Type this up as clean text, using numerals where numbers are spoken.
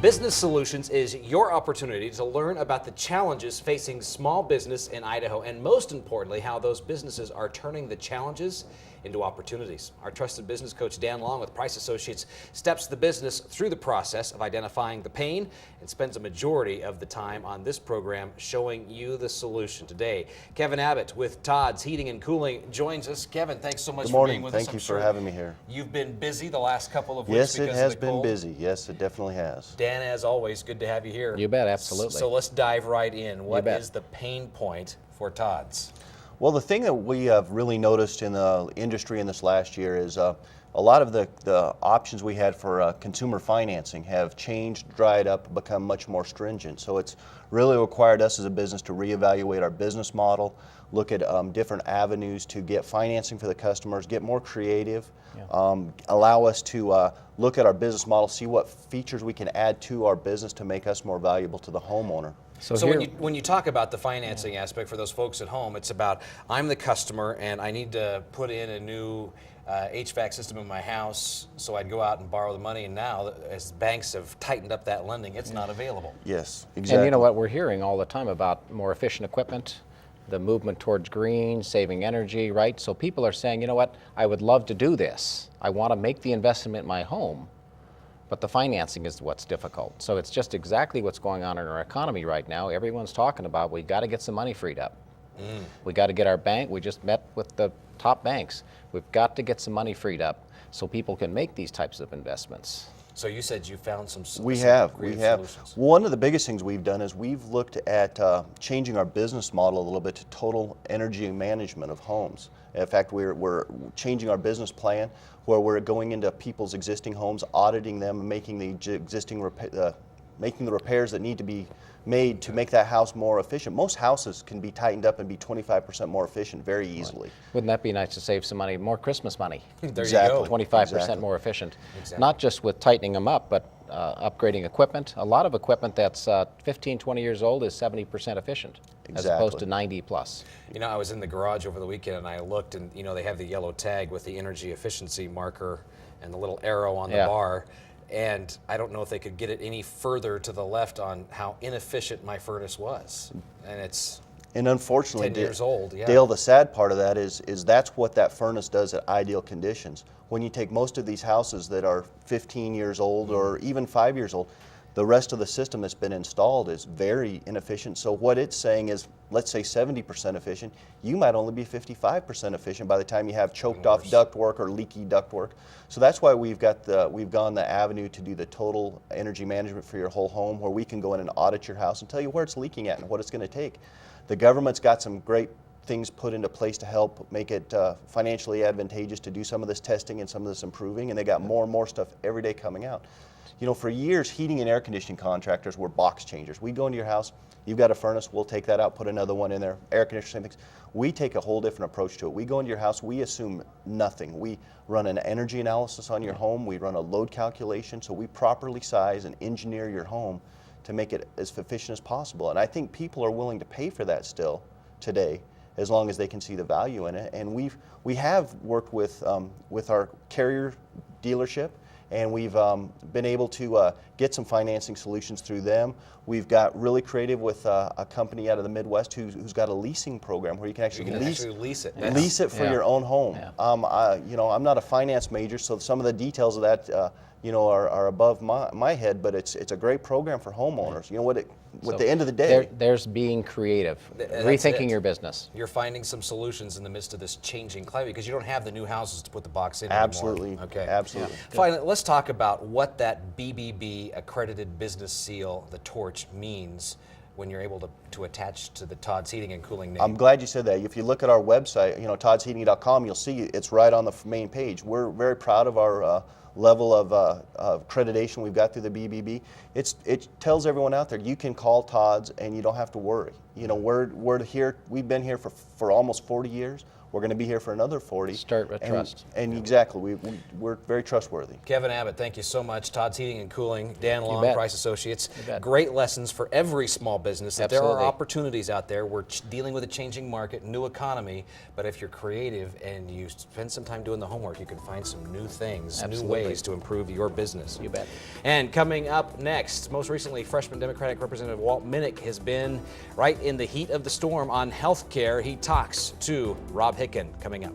Business Solutions is your opportunity to learn about the challenges facing small business in Idaho, and most importantly, how those businesses are turning the challenges into opportunities. Our trusted business coach, Dan Long with Price Associates, steps the business through the process of identifying the pain and spends a majority of the time on this program showing you the solution. Today, Kevin Abbott with Todd's Heating and Cooling joins us. Kevin, thanks so much for being with us. Thank you for having me here. You've been busy the last couple of weeks Yes, because it has of the cold. been busy. Yes, it definitely has. Dan, as always, good to have you here. You bet, absolutely. So let's dive right in. What bet. is the pain point for Todd's? Well, the thing that we have really noticed in the industry in this last year is a lot of the options we had for consumer financing have changed, dried up, become much more stringent. So it's really required us as a business to reevaluate our business model, look at different avenues to get financing for the customers, get more creative, allow us to look at our business model, see what features we can add to our business to make us more valuable to the homeowner. So when you talk about the financing aspect for those folks at home, it's about I'm the customer and I need to put in a new HVAC system in my house, so I'd go out and borrow the money, and now as banks have tightened up that lending, it's not available. Yes, exactly. And you know what, we're hearing all the time about more efficient equipment, the movement towards green, saving energy, right? So people are saying, you know what, I would love to do this. I want to make the investment in my home, but the financing is what's difficult. So it's just exactly what's going on in our economy right now. Everyone's talking about we got to get some money freed up. We got to get our bank. We just met with the top banks. We've got to get some money freed up so people can make these types of investments. So you said you found some We have. solutions. One of the biggest things we've done is we've looked at changing our business model a little bit to total energy management of homes. In fact, we're changing our business plan where we're going into people's existing homes, auditing them, and making making the repairs that need to be made to make that house more efficient. Most houses can be tightened up and be 25% more efficient very easily. Wouldn't that be nice to save some money, more Christmas money? There Exactly. you go. 25% more efficient. Exactly. Not just with tightening them up, but upgrading equipment. A lot of equipment that's 15, 20 years old is 70% efficient, as opposed to 90 plus. You know, I was in the garage over the weekend and I looked, and you know they have the yellow tag with the energy efficiency marker and the little arrow on the bar. And I don't know if they could get it any further to the left on how inefficient my furnace was. And it's unfortunately, 10 years old. Yeah. Dale, the sad part of that is that's what that furnace does at ideal conditions. When you take most of these houses that are 15 years old or even 5 years old, the rest of the system that's been installed is very inefficient. So what it's saying is, let's say 70% efficient, you might only be 55% efficient by the time you have choked off ductwork or leaky ductwork. So that's why we've gone the avenue to do the total energy management for your whole home, where we can go in and audit your house and tell you where it's leaking at and what it's going to take. The government's got some great things put into place to help make it financially advantageous to do some of this testing and some of this improving, and they got more and more stuff every day coming out. You know, for years, heating and air conditioning contractors were box changers. We go into your house, you've got a furnace, we'll take that out, put another one in there, air conditioner, same things. We take a whole different approach to it. We go into your house, we assume nothing. We run an energy analysis on your home, we run a load calculation, so we properly size and engineer your home to make it as efficient as possible. And I think people are willing to pay for that still today, as long as they can see the value in it. And we have worked with our Carrier dealership, and we've been able to get some financing solutions through them. We've got really creative with a company out of the Midwest who's got a leasing program where you can actually lease it. Lease it for your own home. Yeah. You know, I'm not a finance major, so some of the details of that you know, are above my head, but it's a great program for homeowners. You know, at the end of the day, there's being creative, rethinking your business. You're finding some solutions in the midst of this changing climate because you don't have the new houses to put the box in absolutely. anymore. Okay. Absolutely. Yeah. Finally, let's talk about what that BBB accredited business seal, the torch, means when you're able to attach to the Todd's Heating and Cooling name. I'm glad you said that. If you look at our website, you know, toddsheating.com, you'll see it's right on the main page. We're very proud of our level of accreditation we've got through the BBB. It tells everyone out there, you can call Todd's and you don't have to worry. You know, we're here, we've been here for almost 40 years. we're going to be here for another 40. Start with trust. And exactly, we're very trustworthy. Kevin Abbott, thank you so much. Todd's Heating and Cooling, Dan Long, bet. Price Associates. You bet. Great lessons for every small business. That there are Absolutely. opportunities out there. We're dealing with a changing market, new economy, but if you're creative and you spend some time doing the homework, you can find some new things, Absolutely. new ways to improve your business. You bet. And coming up next, most recently, freshman Democratic Representative Walt Minnick has been right in the heat of the storm on health care. He talks to Rob Hicken coming up.